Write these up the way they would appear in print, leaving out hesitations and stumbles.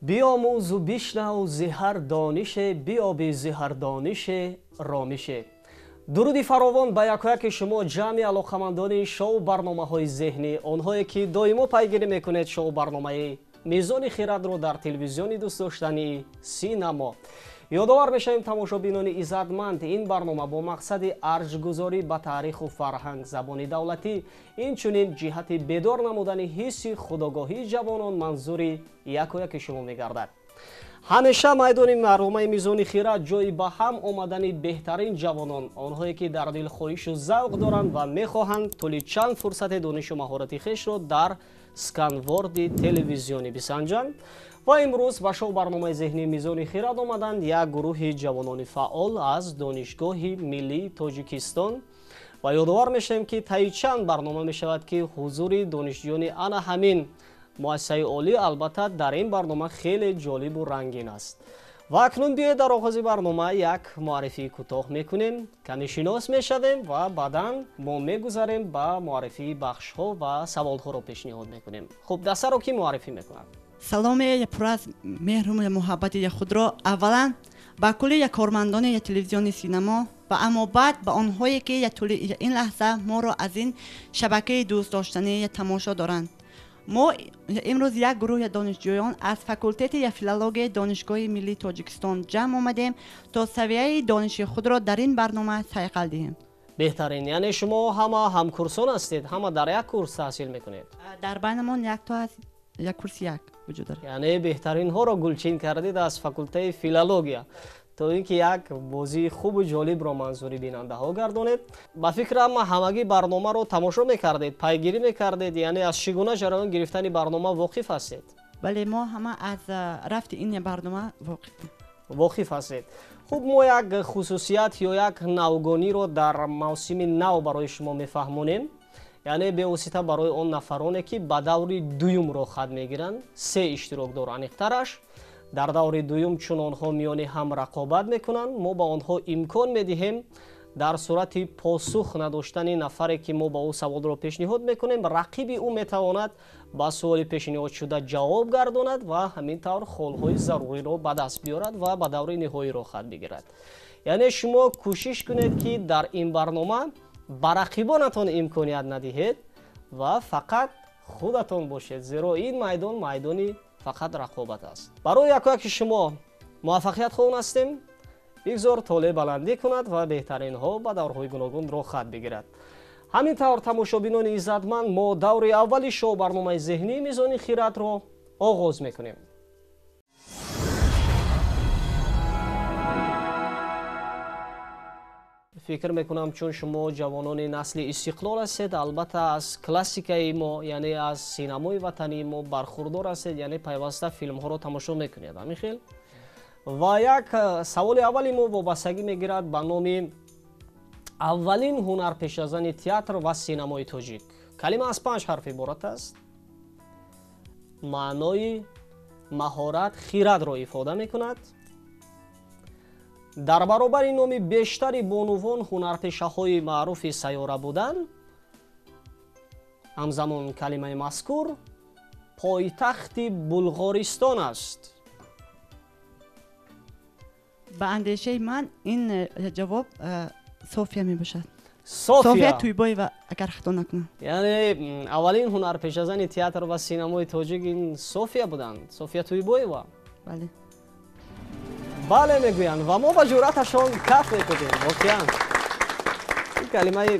بیاموز و بشنو ز هر دانش بیابی ز هر دانش رامش. درودی فراوان به یکایک شما جمع علاقمندان شو برنامه‌های ذهنی، آنهایی که دائما پیگیری میکنید شو برنامه میزان خرد رو در تلویزیونی دوست داشتنی سینما. یادآور میشیم تماشابینان عزتمند، این برنامه با مقصد ارجگذاری به تاریخ و فرهنگ زبان دولتی اینچنین جهت بیدار نمودن حس خودآگاهی جوانان منظور یکایک شما میگردد. همیشه میدانیم برنامه میزان خرد جای به هم آمدن بهترین جوانان، آنهایی که در دل خواهش و ذوق دارند و میخواهند طول چند فرصت دانش و مهارت خویش را در اسکانورد تلویزیونی بسنجند. و امروز به شو برنامه ذهنی میزان خرد آمدند یک گروه جوانان فعال از دانشگاه ملی تاجیکستان و یادآور میشیم که طی چند برنامه میشود که حضور دانشجویان انا همین مؤسسه عالی البته در این برنامه خیلی جالب و رنگین است. و اکنون بیایید در آغاز برنامه یک معرفی کوتاه میکنیم، کمی شناس میشویم و بعدا ما میگذاریم به معرفی بخش ها و سوال ها را پیشنهاد میکنیم. خب دسته را کی معرفی میکنند؟ سلام پر از مهر و محبت خود را اولا با کل کارمندان تلویزیون سینما و اما بعد به آنهایی که این لحظه ما را از این شبکه دوست داشتنی تماشا دارند. ما امروز یک گروه دانشجویان از فاکولته فیلولوژی دانشگاه ملی تاجیکستان جمع آمدیم تا سویه دانشی خود را در این برنامه صیقل دهیم. بهترین، یعنی شما همه همکورسان هستید، همه در یک کورس تحصیل میکنید؟ در بینمان یک تا از یک کورس یک وجود دارد. یعنی بهترین ها را گلچین کردید از فاکولته فیلولوژی تا اینکه یک بازی خوب و جالب را منظوری بیننده ها گردانید. با فکرم همگی برنامه رو تماشا میکردید، پیگیری میکردید، یعنی از چگونه جریان گرفتن برنامه واقف هستید؟ بله، ما همه از رفت این برنامه واقف هستید. خب ما یک خصوصیت یا یک نوگانی رو در موسم نو برای شما میفهمونیم، یعنی به واسطه برای اون نفرانی که به دور دوم رو خود میگیرند. 3 اشتراک دار انیقترش در دور دوم چون آنها میان هم رقابت میکنند، ما به آنها امکان میدهیم در صورت پاسخ نداشتن نفری که ما به او سوال را پیشنهاد میکنیم، رقیب او میتواند با سوال پیشنهاد شده جواب گرداند و همین طور خالهای ضروری را به دست بیارد و به دور نهایی را خود بگیرد. یعنی شما کوشش کنید که در این برنامه به رقیبانتان امکانیت ندهید و فقط خودتان باشید، زیرا این میدان فقط رقابت است. برای یکایک شما موفقیت خواهان هستیم. بگذار طالع بلندی کند و بهترین ها به دورهای گوناگون را خط بگیرد. همینطور تماشابینان عزتمند، ما دور اولی شو برنامه ذهنی میزان خرد را آغاز میکنیم. فکر میکنم چون شما جوانان نسل استقلال هستید، البته از کلاسیکای ما یعنی از سینمای وطنی ما برخوردار هستید، یعنی پیوسته فیلم ها رو تماشا میکنید. همین خیل. و یک سوال اولی ما وابستگی میگیرد به نام اولین هنرپیشه‌زن تئاتر و سینمای تاجیک. کلمه از 5 حرف عبارت است. معنای مهارت خرد را افاده میکند. در برابر نام بیشتری بانوان هنرپیشه‌های معروف سیاره بودند. همزمان کلمه مذکور پایتخت بلغارستان است. به اندیشه من این جواب صوفیا می باشد. صوفیا تویبایوا اگر خطا نکنم. یعنی اولین هنرپیشه‌زن تئاتر و سینمای تاجیک این صوفیا بودند، صوفیا تویبایوا. بله. بله میگویند و ما با جرأتشان کف میکنیم. واقعا این کلمه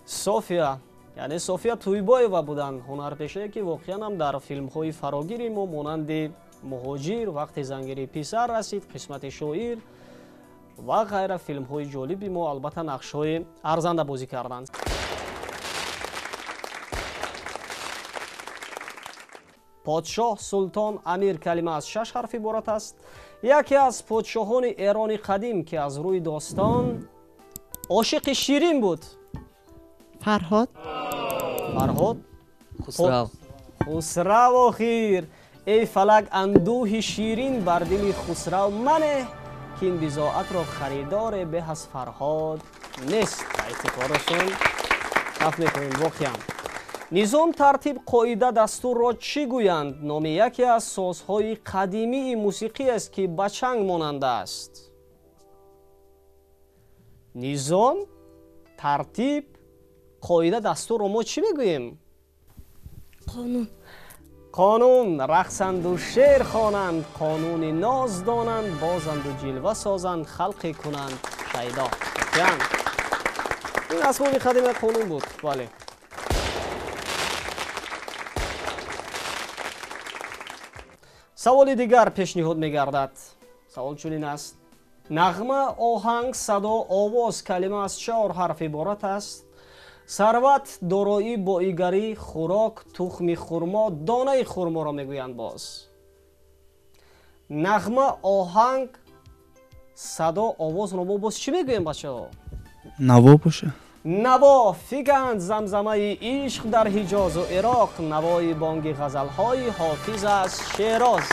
صوفیا یعنی صوفیا تویبایوا بودند، هنرپیشه که واقعا هم در فیلم های فراگیری ما مانند مهاجر، وقتی زنگیری پسر رسید، قسمت شاعر و غیره فیلم های جالبی ما البته نقش های ارزنده بازی کردند. پادشاه، سلطان، امیر کلمه از 6 حرف عبارت است. یکی از پادشاهان ایران قدیم که از روی داستان عاشق شیرین بود. فرهاد. خسرو آخر. ای فلک اندوه شیرین بر دل خسرو منه که این بضاعت را خریدار به از فرهاد نیست. اعتبارشون کف میکنیم. واقعا низом тартиб қоида дастурро чӣ гӯянд? номи яке аз созҳои қадимии мусиқӣ аст ки ба чанг монандааст. низом, тартиб, қоида дастурро мо чӣ мегӯем? қонун. қонун. рақсанду шеър хонанд, қонуни ноз донанд, бозанду ҷилва созанд, халқе кунанд шайдо. ин асбоби қадимаи қонун буд. бале. саволи дигар пешниҳод мегардад. савол чунин аст: нағма, оҳанг, садо, овоз калима аз чор ҳарф иборат аст? сарват, дороӣ, боигарӣ, хӯрок, тухми хурмо, донаи хурморо мегӯянд. боз нағма, оҳанг, садо, овозро мо боз чӣ мегӯем бачаҳо? наво боша. наво. фиганд замзамаи ишқ дар ҳиҷозу ироқ, навои бонги ғазалҳои ҳофиз аз шероз.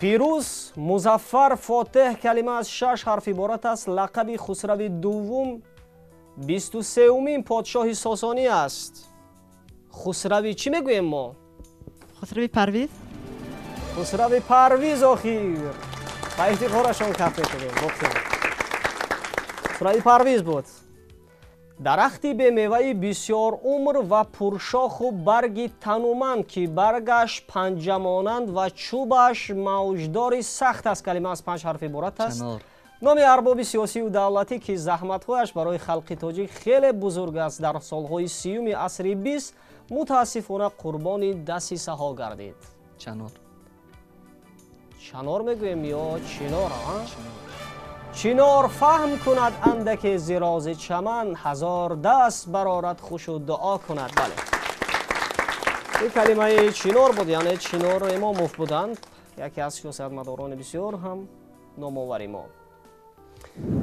пирӯз, музаффар, фотеҳ калима аз шаш ҳарф иборат аст. лақаби хусрави дуввум 23-умин подшоҳи сосонӣ аст. хусрави чӣ мегӯем мо? хусрави парвиз. хусрави парвиз охир. ба ихтиқорашон каф метавем. хусрави парвиз буд. дарахти бемеваи бисёр умр ва пуршоху барги тануманд ки баргаш панҷамонанд ва чӯбаш мавҷдори сахт аст. калима аз панҷ ҳарф иборат аст. номи арбоби сиёсию давлатӣ ки заҳматҳояш барои халқи тоҷик хеле бузург аст, дар солҳои 30-юми асри 20 мутаассифона қурбони дасисаҳо гардид. чанор. чанор мегӯем ё чинор? чинор фаҳм кунад андаке зирози чаман, ҳазор даст барорад хушу дуо кунад. бале. ин калимаи чинор буд, яъне чинор имомов буданд, яке аз сиёсатмадорони бисёр ҳам номовари мо.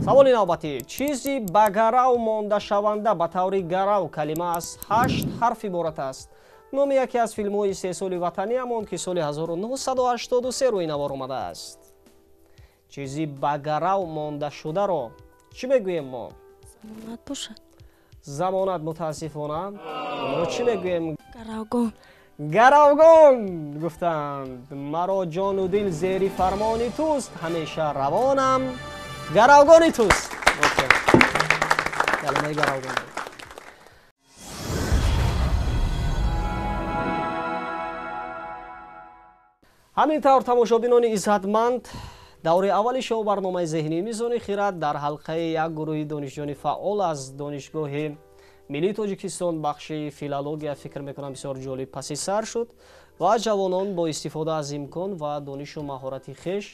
саволи навбатӣ: чизи ба гарав мондашаванда ба таври гарав калима аз 8 ҳарф иборат аст. номи яке аз филмҳои сесоли ватаниамон ки соли 1983 рӯи навор омадааст. чизи ба гарав мондашударо чӣ мегӯем мо? замонат бошад. замонат. мутаассифона мо чӣ мегӯем? гаравгон. гаравгон гуфтанд. маро ҷону дил зери фармони туст, ҳамеша равонам гаравгони туст. калимаи гаравгон. ҳамин тавр тамошобинони иззатманд, даври аввали шоу барномаи зеҳнии мизони хират дар ҳалқаи як гурӯҳи донишҷӯёни фаъол аз донишгоҳи миллии тоҷикистон бахши филология фикр мекунам бисёр ҷолиб паси сар шуд ва ҷавонон бо истифода аз имкон ва донишу маҳорати хеш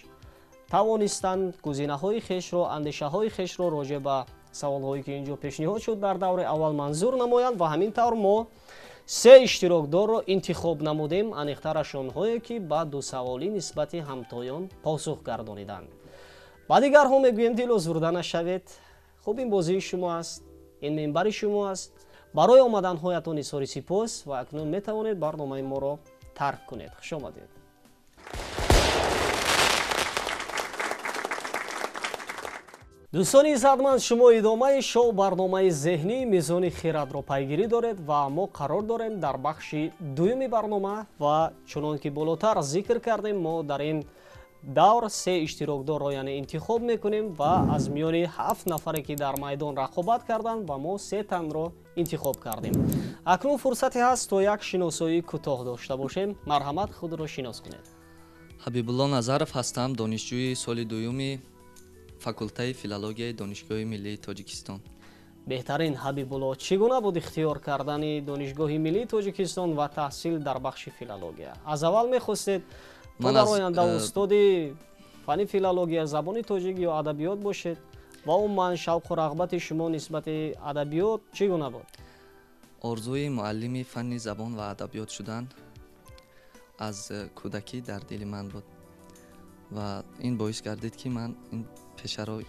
тавонистанд гузинаҳои хешро, андешаҳои хешро роҷеъ ба саволҳое ки инҷо пешниҳод шуд дар даври аввал манзур намоянд ва ҳамин тавр мо 3 иштирокдорро интихоб намудем, аниқтараш онҳое ки ба дусаволӣ нисбати ҳамтоён посух гардониданд. ба дигарҳо мегӯем дилу зурда нашавед. хуб, ин бозии шумо аст, ин минбари шумо аст. барои омаданҳоятон изҳори сипос ва акнун метавонед барномаи моро тарк кунед. хушомадед. дӯстони иззатманд, шумо идомаи шоу барномаи зеҳнии мизони хиратро пайгирӣ доред ва мо қарор дорем дар бахши дуюми барнома ва чунон ки болотар зикр кардем, мо дар ин давр 3 иштирокдорро яъне интихоб мекунем ва аз миёни 7 нафаре ки дар майдон рақобат карданд ва мо 3 танро интихоб кардем. акнун фурсате ҳаст то як шиносоии кӯтоҳ дошта бошем. марҳамат, худро шинос кунед. ҳабибулло Назаров ҳастам, донишҷӯи соли дуюми факултаи филологияи донишгоҳи миллии тоҷикистон. беҳтарин. ҳабибулло, чӣ гуна буд ихтиёр кардани донишгоҳи миллии тоҷикистон ва таҳсил дар бахши филология? аз аввал мехостед то дар оянда устоди фани филология, забони тоҷик ё адабиёт бошед ва умуман шавқу рағбати шумо нисбати адабиёт чӣ гуна буд? орзуи муаллими фанни забон ва адабиёт шудан аз кӯдакӣ дар дили ман буд ва ин боис гардид ки ман ин пешаро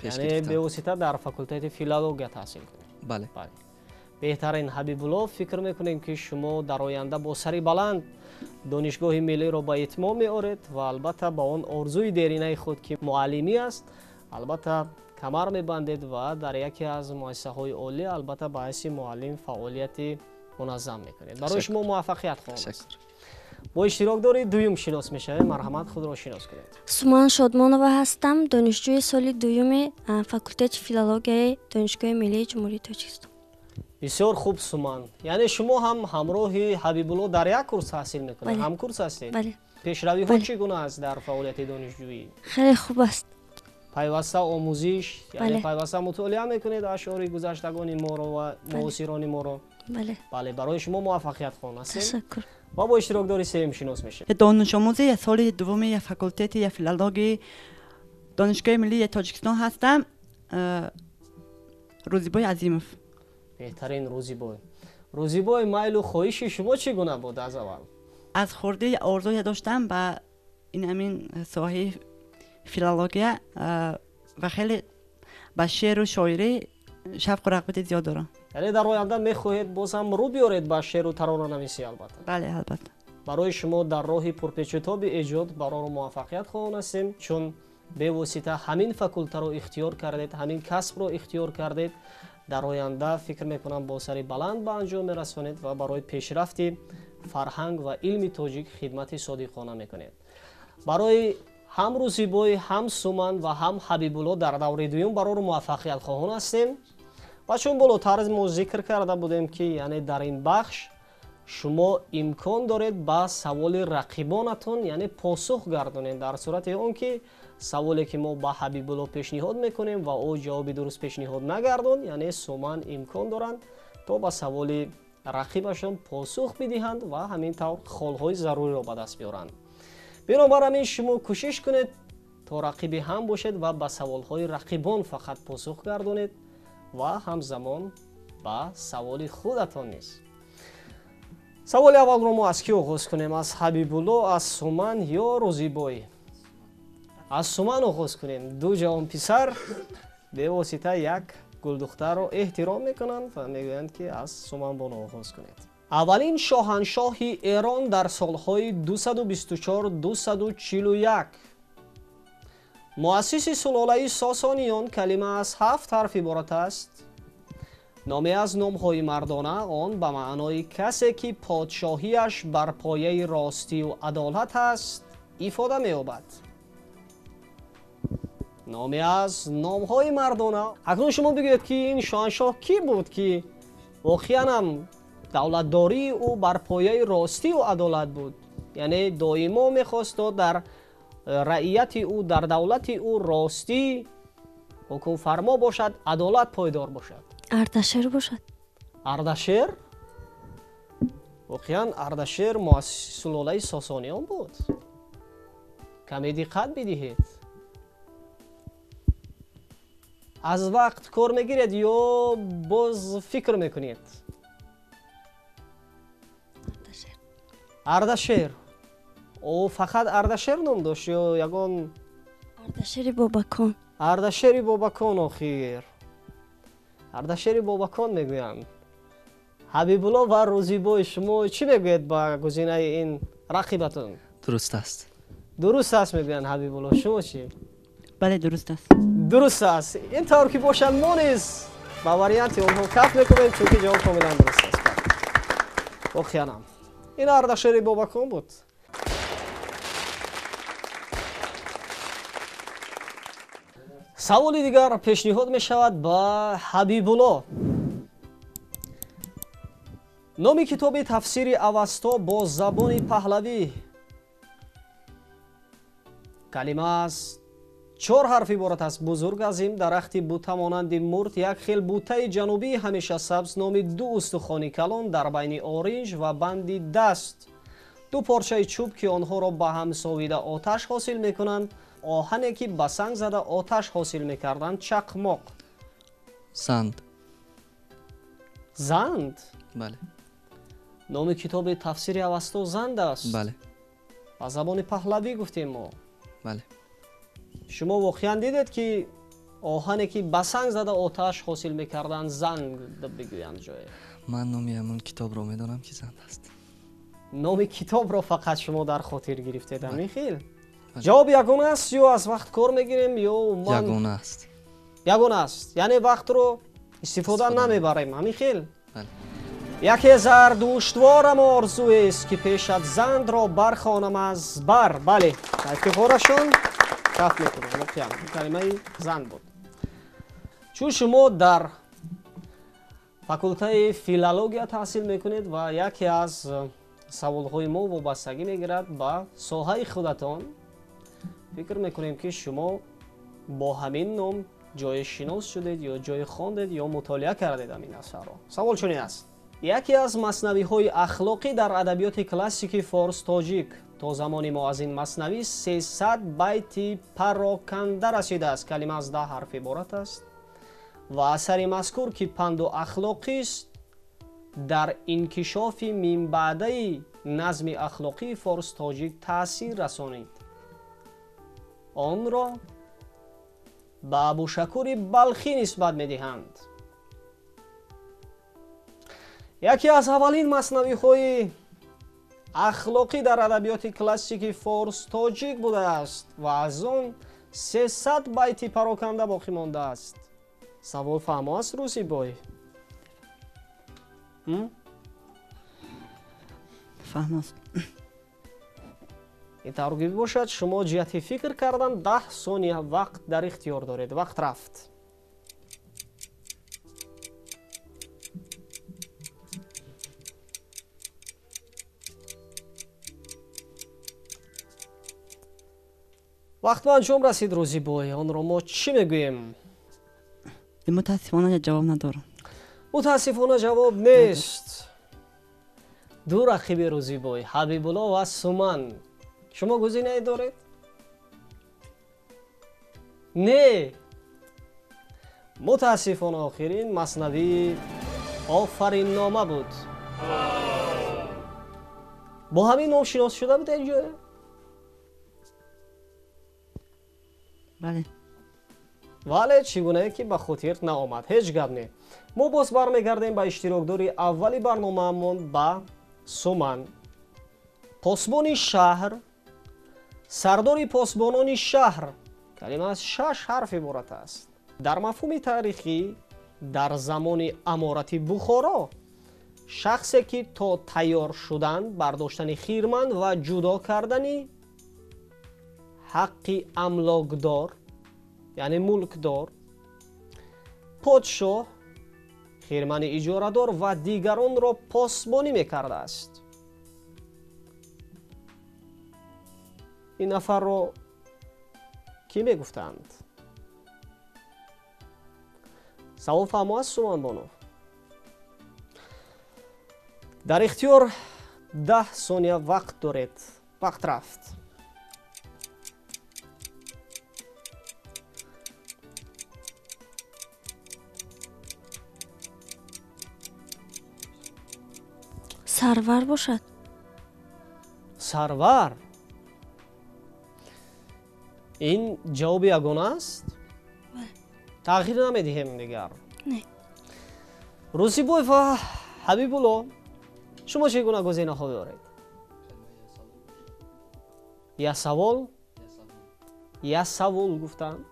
пеш гирифтам. бевосита дар факултати филология таҳсил кунед? бале. беҳтарин. ҳабибулло, фикр мекунем ки шумо дар оянда бо сари баланд донишгоҳи миллиро ба итмом меоред ва албатта ба он орзуи деринаи худ ки муаллимӣ аст, албатта камар мебандед ва дар яке аз муассисаҳои олӣ албатта ба ҳайси муаллим фаъолияти муназзам мекунед. Барои шумо муваффақият хоҳам аст. бо иштирокдори дуюм шинос мешавем. марҳамат, худро шинос кунед. Суман Шодмонова ҳастам, донишҷӯи соли дуюми факултети филологияи Донишгоҳи Миллии Ҷумҳурии Тоҷикистон. бисёр хуб Суман. Яъне шумо ҳам ҳамроҳи Ҳабибулло дар як курс таҳсил мекунед? Бале. Ҳамкурс ҳастед? Бале. пешравиҳо Бале. чӣ гуна аст дар фаъолияти донишҷӯӣ? хеле хуб аст. пайваста омӯзиш, яъне Бале. пайваста мутолиа мекунед ашъори гузаштагони моро ва муосирони моро? Бале. бале, барои шумо муваффақиятхон ҳастем. Ташаккур. ва бо иштирокдори сеюм шинос мешавем. донишомӯзи соли дуввуми факултети филологии Донишгоҳи Миллии Тоҷикистон ҳастам. Рӯзибой Азимов. беҳтарин Рӯзибой. Рӯзибой, майлу хоҳиши шумо чӣ гуна буд аз аввал? аз хурдӣ орзуя доштам ба ин ҳамин соҳаи филология ва хеле ба шеъру шоирӣ шавқу рағбати зиёд дорам. яъне дар оянда мехоҳед боз ҳам рӯ биёред ба шеъру таронанависӣ? албатта бале, албатта. барои шумо дар роҳи пурпечутоби эҷод бароро муваффақият хоҳон ҳастем, чун бевосита ҳамин факултаро ихтиёр кардед, ҳамин касбро ихтиёр кардед. дар оянда фикр мекунам бо сари баланд ба анҷом мерасонед ва барои пешрафти фарҳанг ва илми тоҷик хидмати содиқона мекунед. барои ҳам Рӯзибой, ҳам Суман ва ҳам Ҳабибулло дар даври дуюм бароро муваффақият хоҳон ҳастем. ва чун болотар мо зикр карда будем ки яъне дар ин бахш шумо имкон доред ба саволи рақибонатон яъне посух гардонед. дар сурати он ки саволе ки мо ба Ҳабибулло пешниҳод мекунем ва ӯ ҷавоби дуруст пешниҳод нагардон, яъне Суман имкон доранд то ба саволи рақибашон посух бидиҳанд ва ҳамин тавр холҳои заруриро ба даст биёранд. бинобар ҳамин шумо кӯшиш кунед то рақиби ҳам бошед ва ба саволҳои рақибон фақат посух гардонед ва ҳамзамон ба саволи худатон низ. саволи аввалро мо аз кӣ оғоз кунем? аз Ҳабибулло, аз Суман ё Рӯзибой? аз Суман оғоз кунем. ду ҷавон писар бевосита як гулдухтарро эҳтиром мекунанд ва мегӯянд ки аз Суманбоно оғоз кунед. аввалин шоҳаншоҳи Эрон дар солҳои 224-241. муассиси сулолаи Сосониён калима аз 7 ҳарф иборат аст. номе аз номҳои мардона он ба маънои касе ки подшоҳиаш бар пояи ростию адолат аст ифода меёбад. номе аз номҳои мардона. акнун шумо бигӯед ки ин шоҳаншоҳ кӣ буд ки воқеанам давлатдории ӯ бар пояи ростию адолат буд? яъне доимо мехост то дар раъияти ӯ, дар давлати ӯ ростӣ ҳукмфармо бошад, адолат пойдор бошад. Ардашер бошад. ардашер? воқеан Ардашер муассиси сулолаи Сосониён буд. каме диққат бидиҳед. аз вақт кор мегиред ё боз фикр мекунед? Ардашер. ардашер. ӯ фақат Ардашер ном дошт ё ягон? Ардашери Бобакон. ардашери Бобакон. охир ардашери Бобакон мегӯянд. Ҳабибулло ва Рӯзибой, шумо чӣ мегӯед ба гузинаи ин рақибатон? дуруст аст. дуруст аст мегӯянд Ҳабибулло. шумо чӣ? бале, дуруст аст. дуруст аст. ин тавр ки бошад мо низ ба варианти онҳо каф мекунем, чунки ҷавоб комилан дуруст аст. воқеанам ин Ардашери Бобакон буд. саволи дигар пешниҳод мешавад ба Ҳабибулло. номи китоби тафсири авасто бо забони паҳлавӣ. калима аз 4 ҳарф иборат аст. бузург азим дарахти бута монанди мурд, як хел бутаи ҷанубии ҳамеша сабз, номи 2 устухони калон дар байни оринҷ ва банди даст, 2 порчаи чӯб ки онҳоро ба ҳам совида оташ ҳосил мекунанд, оҳане ки ба санг зада оташ ҳосил мекарданд, чақмоқ. занд. занд? бале. номи китоби тафсири авасто занд аст. бале. ба забони паҳлавӣ гуфтем мо. бале. шумо воқеан дидед ки оҳане ки ба санг зада оташ ҳосил мекарданд занг бигӯянд ҷое? ман номи ҳамон китобро медонам ки занд аст. номи китобро фақат шумо дар хотир гирифтед ҳамин хел? ҷавоб ягона аст ё аз вақт кор мегирем ё ман? ягона аст. ягон аст, яъне вақтро истифода намебарем. ҳамин хел яке зардуштворам орзуест ки пешат зандро бархонам аз бар. бале, ифтихорашон каф мекунам. воқеан калимаи занд буд. чун шумо дар факултаи филология таҳсил мекунед ва яке аз саволҳои мо вобастагӣ мегирад ба соҳаи худатон, фикр мекунем ки шумо бо ҳамин ном ҷоишинос шудед ё ҷое хондед ё мутолиа кардед ҳамин асарро. савол чунин аст: яке аз маснавиҳои ахлоқӣ дар адабиёти классики форс-тоҷик то замони мо аз ин маснавӣ 300 байти пароканда расидааст. калима аз 10 ҳарф иборат аст ва асари мазкур ки панду ахлоқист дар инкишофи минбаъдаи назми ахлоқии форс-тоҷик таъсир расонид. онро ба абушакури балхӣ нисбат медиҳанд. яке аз аввалин маснавиҳои ахлоқӣ дар адабиёти классики форс-тоҷик будааст ва аз он 300 байти пароканда боқӣ мондааст. савол фаҳмо аст рӯзибой? фаҳмост. ин таргиб бошад. шумо ҷиҳати фикр кардан 10 сония вақт дар ихтиёр доред. вақт рафт. вақт ба анҷом расид рӯзибой. онро мо чӣ мегӯем? мутаассифона ҷавоб надорам. мутаассифона ҷавоб нест. ду рақиби рӯзибой, ҳабибулло ва суман. шумо гузинае доред? не. мутаассифона охирин маснавии офариннома буд. бо ҳамин ном шинос шуда буд ин ҷоя? бале. вале чӣ гунае ки ба хотир наомад. ҳеҷ гап не. мо боз бармегардем ба иштирокдори аввали барномаамон ба суман. посбони шаҳр, сардори посбонони шаҳр. калима аз 6 ҳарф иборат аст. дар мафҳуми таърихӣ дар замони аморати бухоро шахсе ки то тайёр шудан бардоштани хирман ва ҷудо кардани ҳаққи амлокдор яъне мулкдор, подшоҳ, хирмани иҷорадор ва дигаронро посбонӣ мекардааст. ин нафарро кӣ мегуфтанд? савол фаҳмо аст суманбону? дар ихтиёр 10 сония вақт доред. вақт рафт. сарвар бошад. сарвар? ин ҷавоби ягона аст? тағйир намедиҳем дигар? Не. рӯзибой ва ҳабибулло, шумо чӣ гуна гузинаҳо доред? ясавол? ясавол гуфтанд?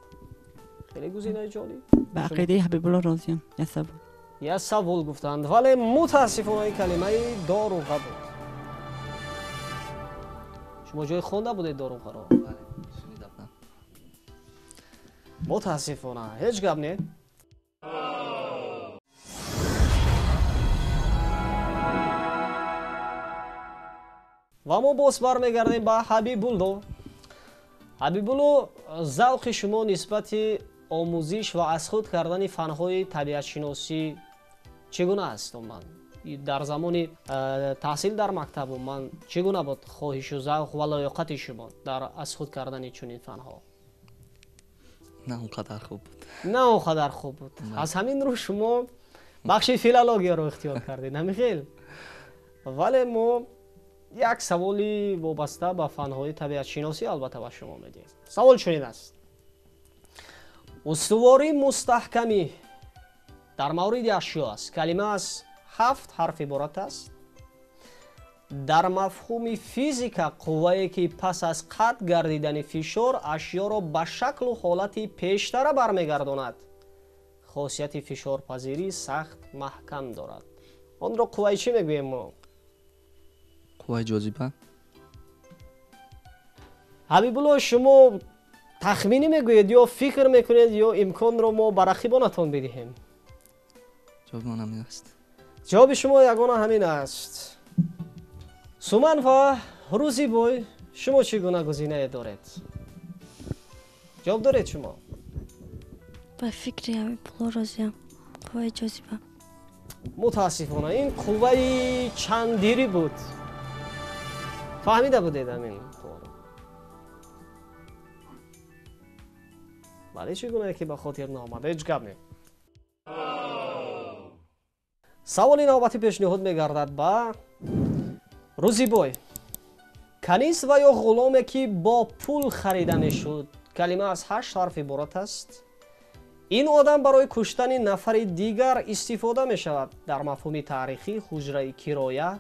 хеле гузинаи ҷолиб. ба ақидаи ҳабибулло розиям. ясавол. ясавол гуфтанд, вале мутаассифона калимаи доруға буд. шумо ҷои хонда будед доруғаро? мутаассифона, ҳеҷ гап не. ва мо боз бармегардем ба ҳабибулло. ҳабибулло, завқи шумо нисбати омӯзиш ва аз худ кардани фанҳои табиатшиносӣ чӣ гуна аст? ман дар замони таҳсил дар мактабу ман чӣ гуна буд хоҳишу завқ ва лоёқати шумо дар аз худ кардани чунин фанҳо? не он қадар хуб буд. не он қадар хуб буд. аз ҳамин рӯ шумо бахши филологияро ихтиёр кардед, ҳамихел? вале мо як саволи вобаста ба фанҳои табиатшиносӣ албатта ба шумо медиҳем. савол чунин аст: устуворӣ мустаҳкамӣ дар мавриди ашё аст. калима аз 7 ҳарф иборат аст. дар мафҳуми физика қуввае ки пас аз қатъ гардидани фишор ашёро ба шаклу ҳолати пештара бармегардонад. خاصیت فشارپذیری سخت محکم دارد. آن را قوه چی میگوییم ما؟ قوه جاذبه. حبیب الله شما تخمینی میگویید یا فکر میکنید یا امکان را ما بر رقیبانتان بدهیم؟ جواب من همین است. جواب شما یگانه همین است. سومن و روزی بوی شما چگونه گزینه دارید؟ جواب دارید شما؟ با فکری همی پلا راضیم. قوه جاذبه. متاسفانه این قوه چندیری بود. فهمیده بودید همین طور؟ بله چگونه که به خاطر نامده هیچ گپ نی. سوال نوبتی پیشنهاد میگردد با روزی بوی. کنیز و یا غلامی که با پول خریده میشد کلمه از 8 حرف عبارت است. این آدم برای کشتن نفر دیگر استفاده می شود. در مفهوم تاریخی حجره کرایه،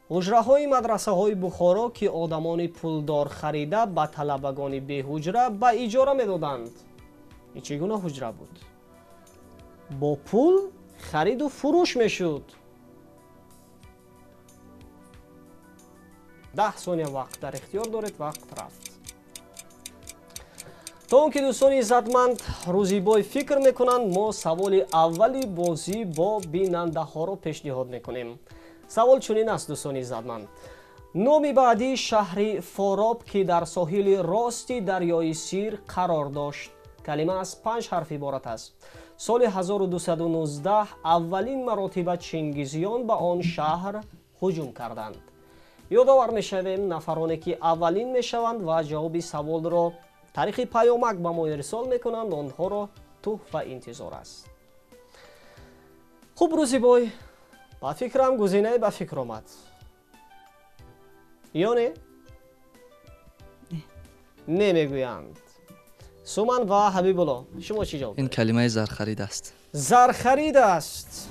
حجره های مدرسه های بخارا که آدمان پولدار خریده به طلبگان بی حجره به اجاره می دادند. این چگونه حجره بود؟ با پول خرید و فروش می شد. 10 ثانیه وقت در اختیار دارید. وقت رفت. تا اون که دوستان عزتمند روزی بای فکر میکنند ما سوال اولی بازی با بیننده ها رو پیشنهاد میکنیم. سوال چنین است دوستان عزتمند. نام بعدی شهر فاراب که در ساحل راستی دریای سیر قرار داشت کلمه از 5 حرف عبارت است. سال 1219 اولین مراتب چنگیزیان به آن شهر هجوم کردند. یادآور میشویم نفرانی که اولین میشوند و جواب سوال را تاریخ پیامک به ما ارسال میکنند آنها را تحفه انتظار است. خوب روزی بای با فکرم گزینه به فکر آمد یا نه؟ نمیگویند. سومن و حبیب الله شما چی جواب؟ این کلمه زرخرید است. زرخرید است.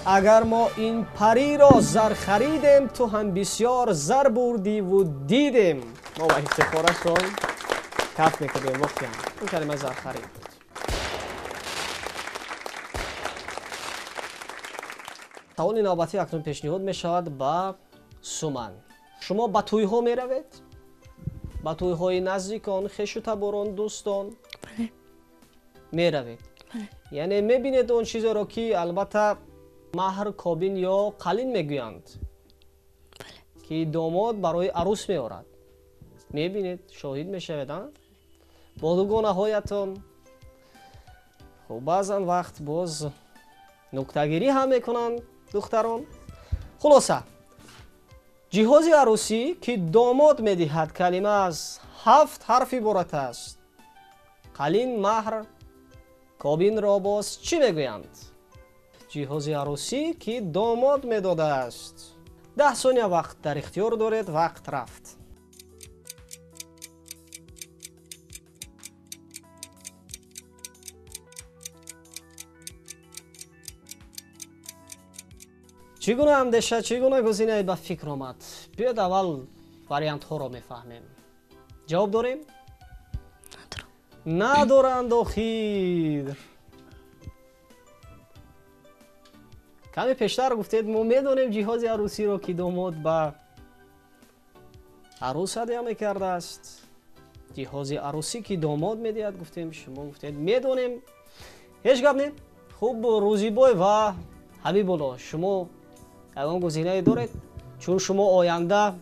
اگر ما این پری را زر خریدیم تو هم بسیار زر بردی و دیدیم. ما با افتخارشون کف میکنیم. وقتی هم این کلمه زر خرید بود. سوال نوبتی اکنون پیشنهاد میشود به سومن. شما به توی ها میروید؟ به توی های نزدیکان، خویش و تباران، دوستان بله. میروید؟ بله. یعنی میبینید اون چیزا رو که البته مهر کابین یا قلین میگویند که داماد برای عروس میارد. میبینید شاهد میشوید با دوگانه هایتان. خب بعضا وقت باز نکته‌گیری هم میکنند دختران. خلاصه جهاز عروسی که داماد میدهد کلمه از 7 حرف عبارت است. قلین، مهر، کابین را باز چی میگویند؟ جهاز عروسی که داماد میداده است. 10 ثانیه وقت در اختیار دارید. وقت رفت. چگونه اندیشه، چگونه گزینه به فکر آمد؟ بیاید اول واریانت ها را میفهمیم. جواب داریم؟ ندارند آخیر. کمی پیشتر گفتید ما میدونیم جهاز عروسی رو که داماد به عروس هدیه میکرده است. جهاز عروسی که داماد میدهد گفتیم، شما گفتید میدونیم. هیچ گپ نیم. خوب روزی بای و حبیب الله شما اون گزینه دارید؟ چون شما آینده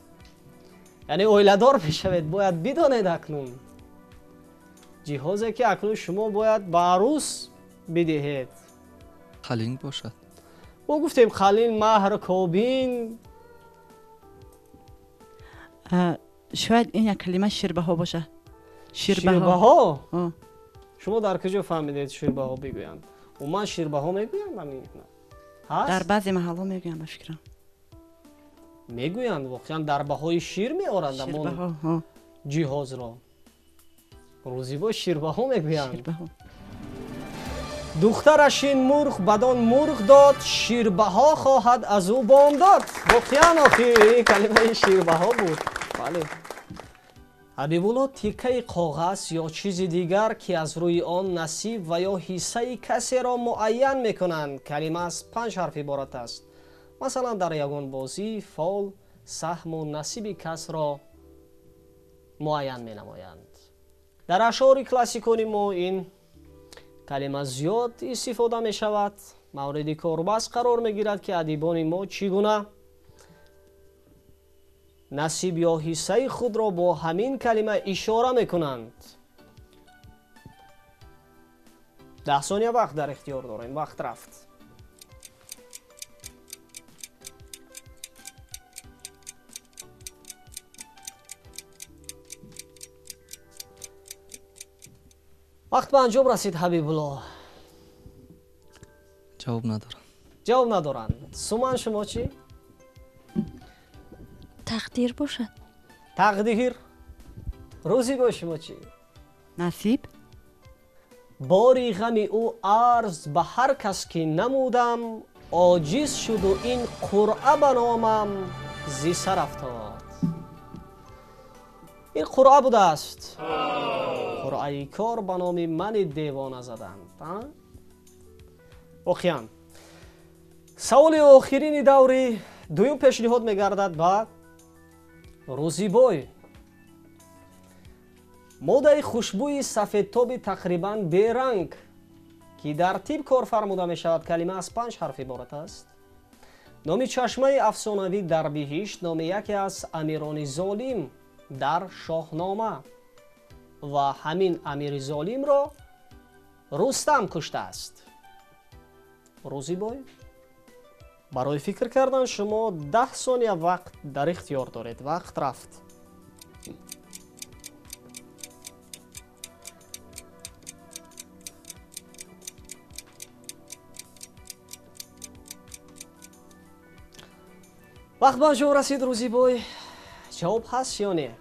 یعنی اویله‌دار میشوید باید بدانید اکنون جهازی که اکنون شما باید به عروس بدهید قلین باشد. ما گفتیم قلین، مهر، کابین. شاید این یک کلمه شیربه ها باشه. شیربه ها؟ آه. شما در کجا فهمیدید شیربه ها بگویند؟ و من شیربه ها میگویم؟ در بعضی محلا میگویم به فکرم. میگویند واقعا در بهای شیر میارند شیربه ها. جهاز را. روزی با شیربه ها میگویند. شیربه ها. دخترش این مرغ بدان مرغ داد، شیربه ها خواهد از او بام داد. واقعا آخی کلمه شیربه ها بود. بله. ҳабибулло тиккаи коғаз ё чизи дигар ки аз рӯи он насиб ва ё ҳиссаи касеро муайян мекунанд. Калима аз 5 ҳарф иборат аст. масалан дар ягон бозӣ фол саҳму насиби касро муайян менамоянд. дар ашъори классикони мо ин калима зиёд истифода мешавад. мавриди корбаст қарор мегирад ки адибони мо чӣ гуна насиб ё ҳиссаи худро бо ҳамин калима ишора мекунанд. 10 сония вақт дар ихтиёр дорем. вақт рафт. вақт ба анҷом расид ҳабибулло. ҷавоб надорам. ҷавоб надоранд. Суман шумо чӣ? тақдир бошад. тақдир. рӯзибой шумо чӣ? насиб. бори ғами ӯ арз ба ҳар кас ки намудам, оҷиз шуду ин қуръа ба номам зи сар афтод. ин қуръа будааст. қуръаи кор ба номи мани девона заданд. воқеан саволи охирини даври дуюм пешниҳод мегардад ба рӯзибой. моддаи хушбӯи сафедтоби тақрибан беранг ки дар тиб кор фармуда мешавад. калима аз 5 ҳарф иборат аст. номи чашмаи афсонавӣ дар биҳишт номи яке аз амирони золим дар шоҳнома ва ҳамин амири золимро рустам куштааст. рӯзибой, барои фикр кардан шумо 10 сония вақт дар ихтиёр доред. вақт рафт. вақт ба анҷом расид рӯзибой. ҷавоб ҳаст ё не?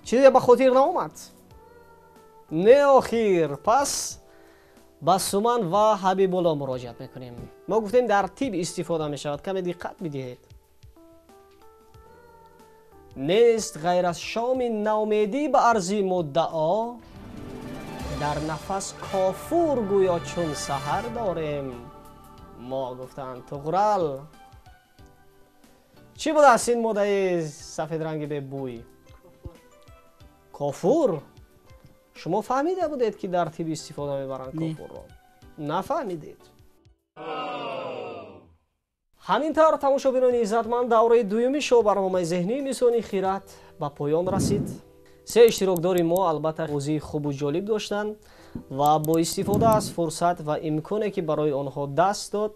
чизе ба хотир наомад? не охир. пас ба Суман ва ҳабибулло муроҷиат мекунем. мо гуфтем дар тиб истифода мешавад. каме диққат бидиҳед. нест ғайр аз шоми наумедӣ ба арзи муддао, дар нафас кофур гӯё чун саҳар дорем. мо гуфтанд туғрал. чӣ будааст ин моддаи сафедранги бебӯй? кофур. шумо фаҳмида будед ки дар тиб истифода мебаранд кофурро? нафаҳмидед. ҳамин тавр тамошобинони иззатманд давраи дуюми шоу барномаи зеҳнии мисони хират ба поён расид. се иштирокдори мо албатта бозии хубу ҷолиб доштанд ва бо истифода аз фурсат ва имконе ки барои онҳо даст дод,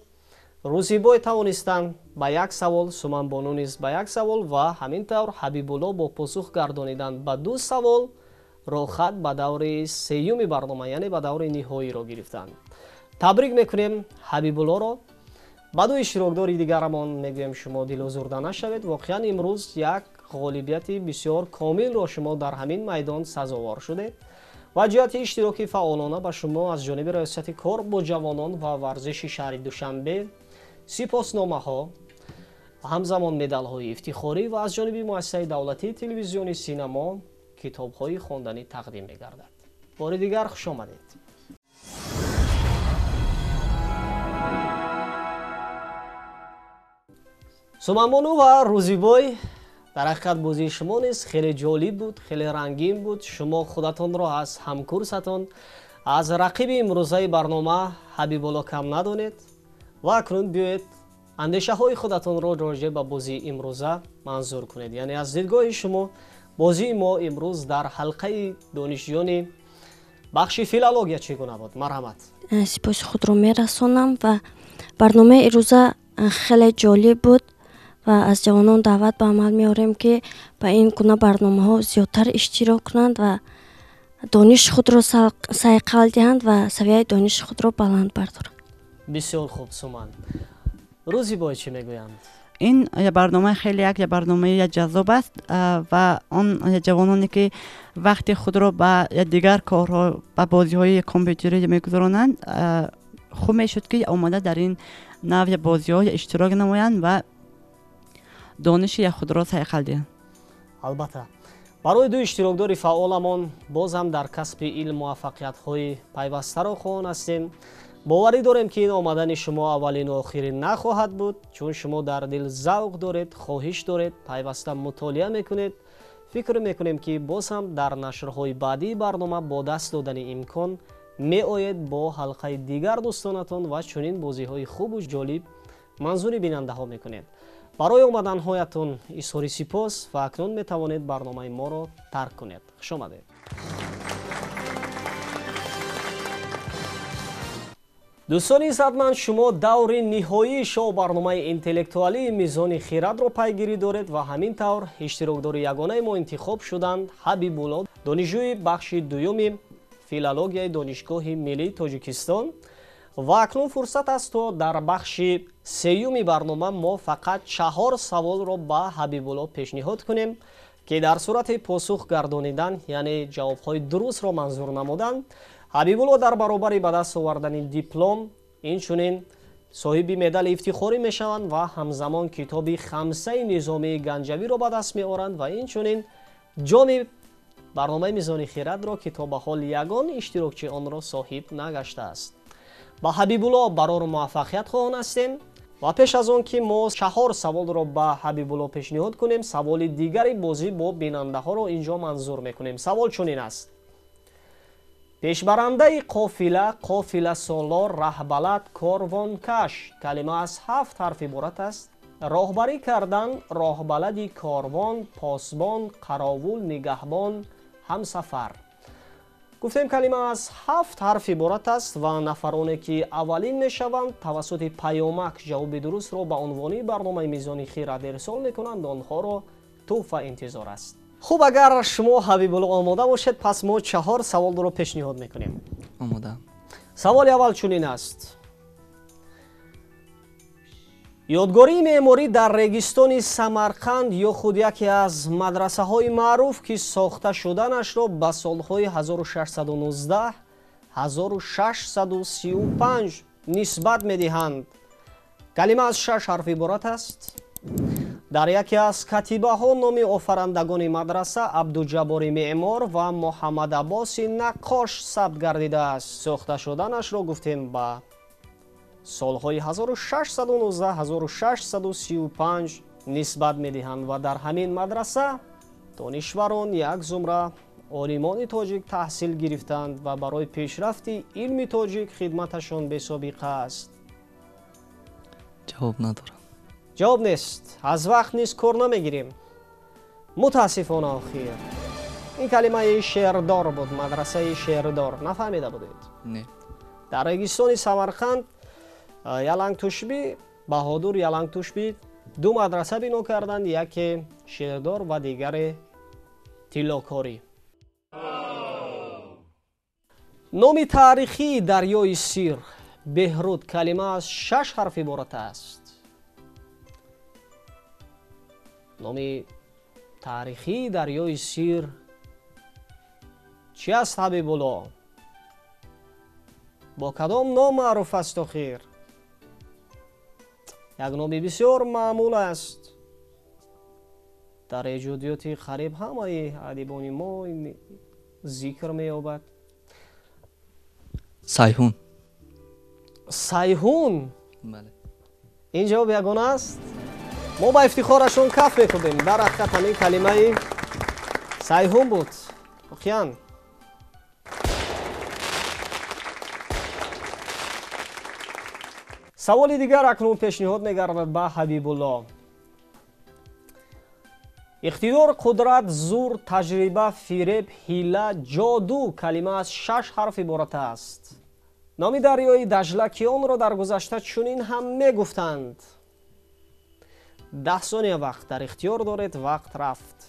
рӯзибой тавонистанд ба як савол, Суманбону низ ба як савол ва ҳамин тавр ҳабибулло бо посух гардонидан ба 2 савол рохат ба даври сеюми барнома, яъне ба даври ниҳоиро гирифтанд. табрик мекунем ҳабибуллоро. ба 2 иштирокдори дигарамон мегӯем шумо дилозурда нашавед. воқеан имрӯз як ғолибияти бисёр комилро шумо дар ҳамин майдон сазовор шудед ва ҷиҳати иштироки фаъолона ба шумо аз ҷониби раёсати кор бо ҷавонон ва варзиши шаҳри Душанбе сипосномаҳо, ҳамзамон медалҳои ифтихорӣ ва аз ҷониби муассисаи давлатии телевизиони синамо китобҳои хонданӣ тақдим мегардад. бори дигар хуш омадед. Суманбону ва Рӯзибой, дар ҳақиқат бозии шумо низ хеле ҷолиб буд, хеле рангин буд. шумо худатонро аз ҳамкурсатон, аз рақиби имрӯзаи барнома Ҳабибулло кам надонед ва акнун биёед андешаҳои худатонро роҷеъ ба бозии имрӯза манзур кунед. яъне аз дидгоҳи шумо бозии мо имрӯз дар ҳалқаи донишҷӯёни бахши филология чӣ гуна буд? марҳамат. сипоси худро мерасонам ва барномаи ирӯза хеле ҷолиб буд ва аз ҷавонон даъват ба амал меорем ки ба ин гуна барномаҳо зиёдтар иштирок кунанд ва дониши худро сайқал диҳанд ва савияи дониши худро баланд бардоранд. бисёр хуб Суман. Рӯзибой чӣ мегӯянд? ин барномаи хеле як барномаи ҷазоб аст ва он ҷавононе ки вақти худро ба дигар корҳо ба бозиҳои компютери мегузаронанд, хуб мешуд ки омада дар ин навъи бозиҳо иштирок намоянд ва дониши худро сайқал диҳанд. албатта барои ду иштирокдори фаъоламон боз ҳам дар касби илм муваффақиятҳои пайвастаро хоҳон ҳастем. боварӣ дорем ки ин омадани шумо аввалину охирин нахоҳад буд, чун шумо дар дил завқ доред, хоҳиш доред, пайваста мутолиа мекунед. фикр мекунем ки боз ҳам дар нашрҳои баъдии барнома бо даст додани имкон меоед бо ҳалқаи дигар дӯстонатон ва чунин бозиҳои хубу ҷолиб манзури бинандаҳо мекунед. барои омаданҳоятон изҳори сипос ва акнун метавонед барномаи моро тарк кунед. хушомадед. дӯстони иззатманд, шумо даври ниҳоии шоу барномаи интеллектуалии мизони хиратро пайгирӣ доред ва ҳамин тавр иштирокдори ягонаи мо интихоб шуданд Ҳабибулло, донишҷӯи бахши дуюми филологияи донишгоҳи миллии Тоҷикистон. ва акнун фурсат аст то дар бахши сеюми барнома мо фақат 4 саволро ба Ҳабибулло пешниҳод кунем ки дар сурати посух гардонидан, яъне ҷавобҳои дурустро манзур намудан, Ҳабибулло дар баробари ба даст овардани диплом инчунин соҳиби медали ифтихорӣ мешаванд ва ҳамзамон китоби Хамсаи низомии Ганҷавиро ба даст меоранд ва инчунин ҷоми барномаи мизони хиратро ки то ба ҳол ягон иштирокчи онро соҳиб нагаштааст. ба Ҳабибулло барору муваффақият хоҳон ҳастем ва пеш аз он ки мо 4 саволро ба Ҳабибулло пешниҳод кунем, саволи дигари бозӣ бо бинандаҳоро инҷо манзур мекунем. савол чунин аст: пешбарандаи қофила солор, раҳбалад, корвонкаш калима аз 7 ҳарф иборат аст. роҳбарӣ кардан, роҳбалади корвон, посбон, қаровул, нигаҳбон, ҳамсафар. гуфтем калима аз 7 ҳарф иборат аст ва нафароне ки аввалин мешаванд тавассути паёмак ҷавоби дурустро ба унвони барномаи мизони хират ирсол мекунанд, онҳоро тӯҳфа интизор аст. хуб, агар шумо Ҳабибулло омода бошед, пас мо 4 саволро пешниҳод мекунем. омода. саволи аввал чунин аст: ёдгории меъморӣ дар регистони Самарқанд ё худ яке аз мадрасаҳои маъруф ки сохта шуданашро ба солҳои 1619-1635 нисбат медиҳанд, калима аз 6 ҳарф иборат аст. дар яке аз катибаҳо номи офарандагони мадраса Абдуҷаббори меъмор ва Муҳаммадаббоси наққош сабт гардидааст. сохта шуданашро гуфтем ба солҳои 1619-1635 нисбат медиҳанд ва дар ҳамин мадраса донишварон як зумра олимони тоҷик таҳсил гирифтанд ва барои пешрафти илми тоҷик хидматашон бесобиқа аст. ҷавоб надорам. ҷавоб нест. аз вақт низ кор намегирем. мутаассифона охир. ин калимаи шеърдор буд, мадрасаи шеърдор. нафаҳмида будед? не. дар регистони Самарқанд ялангтушбӣ, баҳодур ялангтушбӣ ду мадраса бино карданд, яке шеърдор ва дигаре тиллокорӣ. номи таърихии дарёи Сир Беҳруд калима аз 6 ҳарф иборат аст. номи таърихии дарёи Сир чӣ аст Ҳабибулло? бо кадом ном маъруф аст охир? як номи бисёр маъмул аст. дар эҷодиёти қариб ҳамаи адибони мо зикр меёбад. сайҳун. сайҳун? бале. ин ҷавоб ягона аст? мо ба ифтихорашон каф мекунем. дар ҳақиқат ҳамин калимаи сайҳун буд. охиян саволи дигар акнун пешниҳод мегардад ба Ҳабибулло. иқтидор, қудрат, зур, таҷриба, фиреб, ҳила, ҷоду калима аз 6 ҳарф иборат аст. номи дарёи Дажла ки онро дар гузашта чунин ҳам мегуфтанд. 10 сония вақт дар ихтиёр доред. вақт рафт.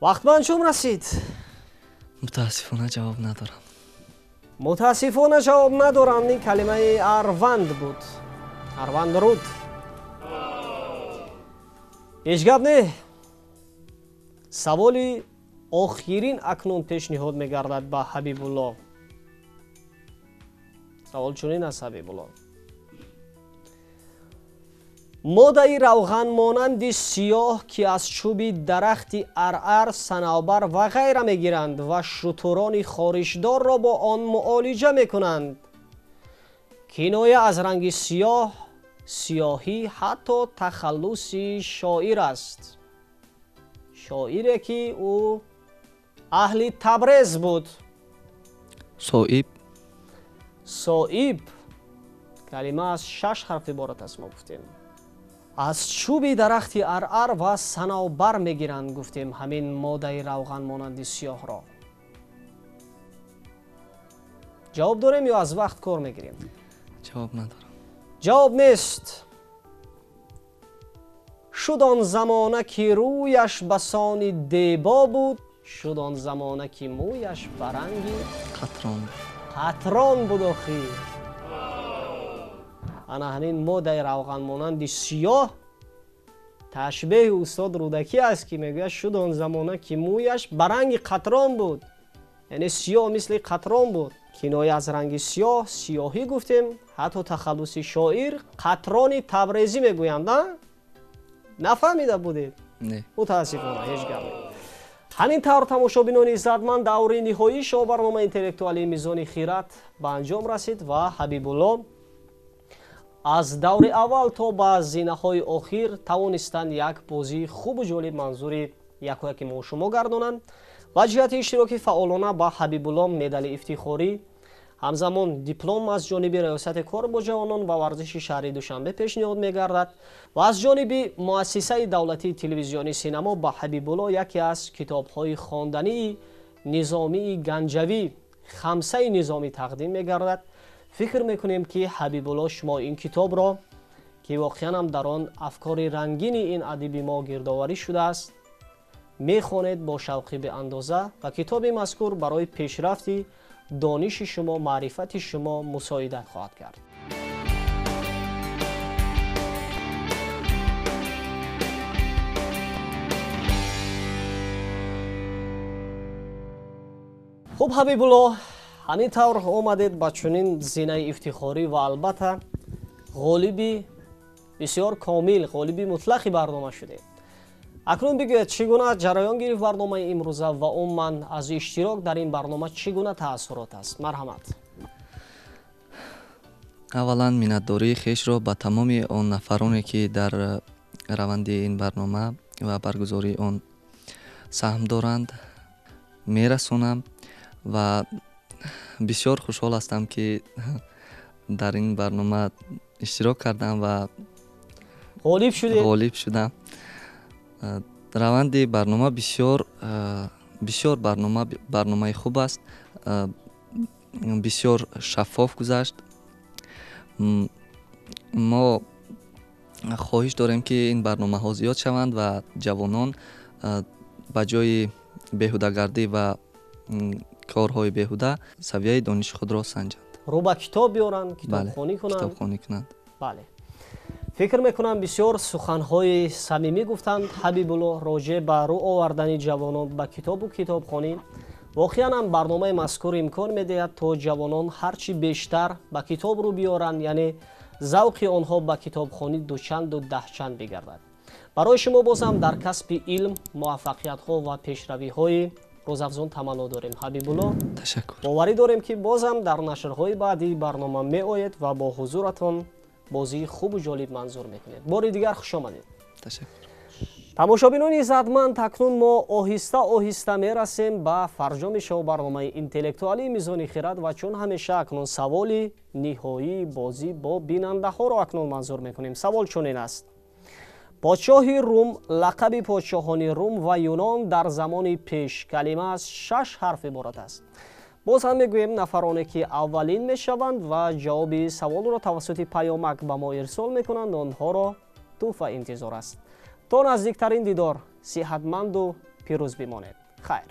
вақт ба анҷом расид. мутаассифона ҷавоб надорам. мутаассифона ҷавоб надоранд. ин калимаи арванд буд. арвандруд. ҳеҷ гап не. саволи охирин акнун пешниҳод мегардад ба Ҳабибулло. савол чунин аст Ҳабибулло. моддаи равған монанди сиёҳ ки аз чӯби дарахти аръар, санавбар ва ғайра мегиранд ва шутурони хоришдорро бо он муолиҷа мекунанд. киноя аз ранги сиёҳ, сиёҳӣ ҳатто тахаллуси шоир аст. шоире ки ӯ аҳли Табрез буд. соиб соиб калима аз 6 ҳарф иборат аст. мо гуфтем аз чӯби дарахти аръар ва санавбар мегиранд. гуфтем ҳамин моддаи равған монанди сиёҳро. ҷавоб дорем ё аз вақт кор мегирем? ҷавоб надорам. ҷавоб нест. шуд он замона ки рӯяш ба сони дебо буд, шуд он замона ки мӯяш ба ранги қатрон буд. охӣ ана ҳамин моддаи равған монанди сиёҳ ташбеҳи устод рӯдакӣ аст ки мегӯяд шуд он замона ки мӯяш ба ранги қатрон буд, яъне сиёҳ мисли қатрон буд. киноя аз ранги сиёҳ, сиёҳӣ гуфтем, ҳатто тахаллуси шоир қатрони табрезӣ мегӯянд. нафаҳмида будед? Не. мутаассифона ҳеҷ гап не. ҳамин тавр тамошобинони иззатманд даври ниҳоии шоу барномаи интеллектуалии мизони хират ба анҷом расид ва Ҳабибулло аз даври аввал то ба зинаҳои охир тавонистанд як бозии хубу ҷолиб манзури якояки мо шумо гардонанд. ва ҷиҳати иштироки фаъолона ба Ҳабибулло медали ифтихорӣ, ҳамзамон диплом аз ҷониби раёсати кор бо ҷавонон ва варзиши шаҳри Душанбе пешниҳод мегардад ва аз ҷониби муассисаи давлатии телевизиони синамо ба Ҳабибулло яке аз китобҳои хондании низомии Ганҷавӣ, Хамсаи низомӣ тақдим мегардад. фикр мекунем ки Ҳабибулло шумо ин китобро, ки воқеан ҳам дар он афкори рангини ин адиби мо гирдоварӣ шудааст, мехонед бо шавқи беандоза ва китоби мазкур барои пешрафти дониши шумо, маърифати шумо мусоида хоҳад кард. хуб Ҳабибулло, ҳамин тавр омадед ба чунин зинаи ифтихорӣ ва албатта ғолиби бисёр комил, ғолиби мутлақи барнома шудед. акнун бигӯед, чӣ гуна ҷараён гирифт барномаи имрӯза ва умуман аз иштирок дар ин барнома чӣ гуна таассурот аст? Марҳамат. аввалан миннатдории хешро ба тамоми он нафароне ки дар раванди ин барнома ва баргузории он саҳм доранд мерасонам ва бисёр хушҳол ҳастам ки дар ин барнома иштирок кардам ва ғолиб шудам. раванди барнома бисёр барномаи хуб аст, бисёр шаффоф гузашт. мо хоҳиш дорем ки ин барномаҳо зиёд шаванд ва ҷавонон ба ҷои беҳудагардӣ ва корҳои беҳуда савияи дониши худро санҷанд. рӯ ба китоб биёранд, китобхонӣ кунанд. Бале. фикр мекунам бисёр суханҳои самимӣ гуфтанд Ҳабибулло роҷеъ ба рӯ овардани ҷавонон ба китобу китобхонӣ. воқеан ҳам барномаи мазкур имкон медиҳад то ҷавонон ҳарчи бештар ба китоб рӯ биёранд, яъне завқи онҳо ба китобхонӣ дучанду даҳчанд бигардад. барои шумо бозам дар касби илм муваффақиятҳо ва пешравиҳои рӯзафзун таманно дорем. Ҳабибулло, ташаккур. боварӣ дорем ки бозам дар нашрҳои баъдии барнома меоед ва бо ҳузуратон бозии хубу ҷолиб манзур мекунед. бори дигар хушомадед. Ташаккур. тамошобинони иззатманд, акнун мо оҳиста оҳиста мерасем ба фарҷоми шоу барномаи интеллектуалии мизони хират ва чун ҳамеша акнун саволи ниҳоии бозӣ бо бинандаҳоро акнун манзур мекунем. савол чунин аст: подшоҳи Рум, лақаби подшоҳони Рум ва Юнон дар замони пеш калима аз 6 ҳарф иборат аст. боз ҳам мегӯем нафароне ки аввалин мешаванд ва ҷавоби саволро тавассути паёмак ба мо ирсол мекунанд, онҳоро тӯҳфа интизор аст. то наздиктарин дидор, сиҳатманду пирӯз бимонед. хайр.